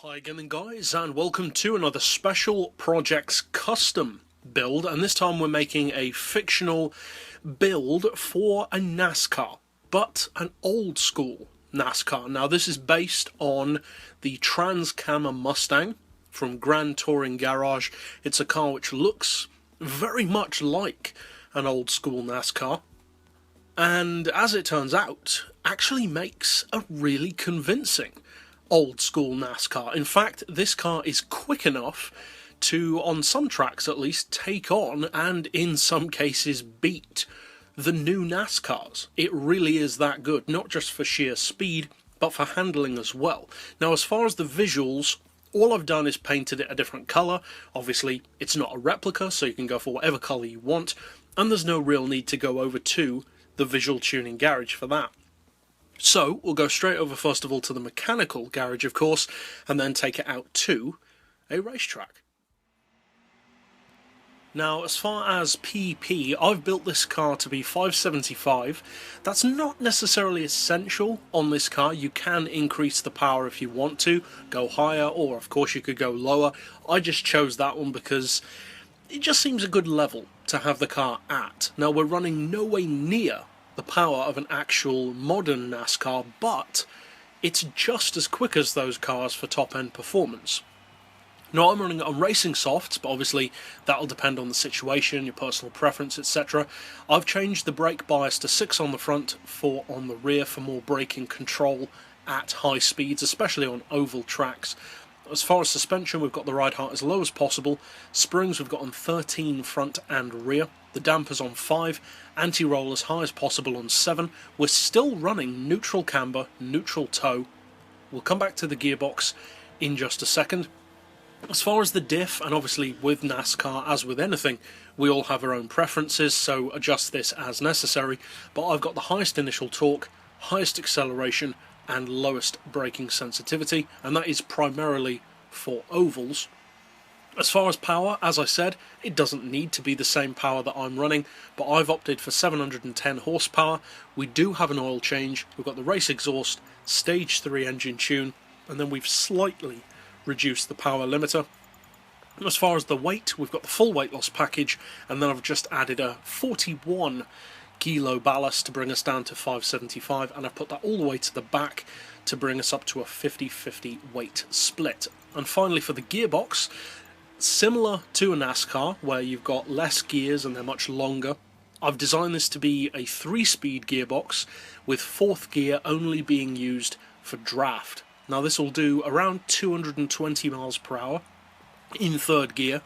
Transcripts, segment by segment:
Hi again guys, and welcome to another Special Projects custom build, and this time we're making a fictional build for a NASCAR, but an old school NASCAR. Now this is based on the Trans-Cam Mustang from Grand Touring Garage. It's a car which looks very much like an old school NASCAR, and as it turns out, actually makes a really convincing old school NASCAR. In fact, this car is quick enough to, on some tracks at least, take on and in some cases beat the new NASCARs. It really is that good, not just for sheer speed, but for handling as well. Now, as far as the visuals, all I've done is painted it a different colour. Obviously, it's not a replica, so you can go for whatever colour you want, and there's no real need to go over to the visual tuning garage for that. So, we'll go straight over first of all to the mechanical garage, of course, and then take it out to a racetrack. Now, as far as PP, I've built this car to be 575. That's not necessarily essential on this car. You can increase the power if you want to, go higher, or of course you could go lower. I just chose that one because it just seems a good level to have the car at. Now, we're running no way near the power of an actual modern NASCAR, but it's just as quick as those cars for top-end performance. Now, I'm running it on racing softs, but obviously that'll depend on the situation, your personal preference, etc. I've changed the brake bias to 6 on the front, 4 on the rear for more braking control at high speeds, especially on oval tracks. As far as suspension, we've got the ride height as low as possible. Springs we've got on 13 front and rear. The dampers on 5. Anti-roll as high as possible on 7. We're still running neutral camber, neutral toe. We'll come back to the gearbox in just a second. As far as the diff, and obviously with NASCAR, as with anything, we all have our own preferences, so adjust this as necessary. But I've got the highest initial torque, highest acceleration, and lowest braking sensitivity, and that is primarily for ovals. As far as power, as I said, it doesn't need to be the same power that I'm running, but I've opted for 710 horsepower. We do have an oil change, we've got the race exhaust, stage 3 engine tune, and then we've slightly reduced the power limiter. As far as the weight, we've got the full weight loss package, and then I've just added a 41 kilo ballast to bring us down to 575, and I've put that all the way to the back to bring us up to a 50-50 weight split. And finally, for the gearbox, similar to a NASCAR where you've got less gears and they're much longer, I've designed this to be a 3-speed gearbox with 4th gear only being used for draft. Now this will do around 220 miles per hour in 3rd gear,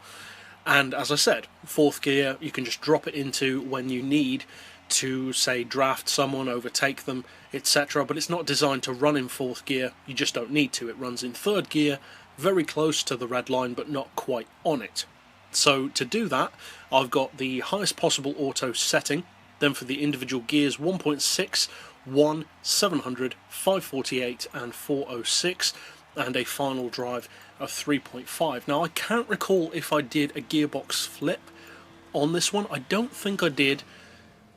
and as I said, 4th gear you can just drop it into when you need to, say, draft someone, overtake them, etc. But it's not designed to run in 4th gear, you just don't need to. It runs in 3rd gear, very close to the red line, but not quite on it. So to do that, I've got the highest possible auto setting, then for the individual gears 1.6, 1, 700, 548 and 406, and a final drive of 3.5. Now I can't recall if I did a gearbox flip on this one. I don't think I did,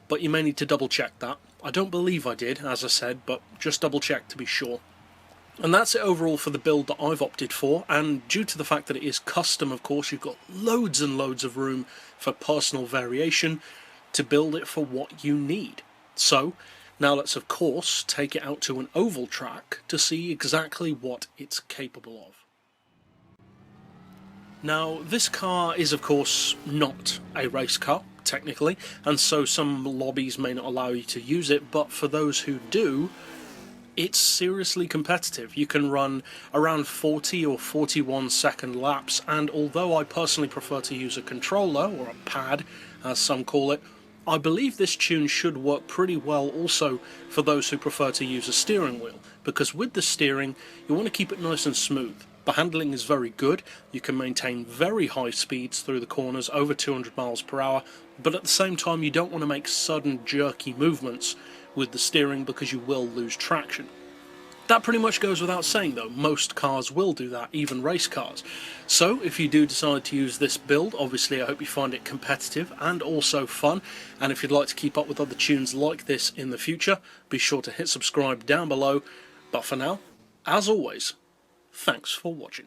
but you may need to double check that. I don't believe I did, as I said, but just double check to be sure. And that's it overall for the build that I've opted for, and due to the fact that it is custom, of course, you've got loads and loads of room for personal variation to build it for what you need. So now let's of course take it out to an oval track to see exactly what it's capable of. Now this car is of course not a race car technically, and so some lobbies may not allow you to use it, but for those who do, it's seriously competitive. You can run around 40 or 41 second laps, and although I personally prefer to use a controller, or a pad as some call it, I believe this tune should work pretty well also for those who prefer to use a steering wheel, because with the steering you want to keep it nice and smooth. The handling is very good, you can maintain very high speeds through the corners, over 200 miles per hour, but at the same time you don't want to make sudden jerky movements with the steering because you will lose traction. That pretty much goes without saying though, most cars will do that, even race cars. So if you do decide to use this build, obviously I hope you find it competitive and also fun, and if you'd like to keep up with other tunes like this in the future, be sure to hit subscribe down below. But for now, as always, Thanks for watching.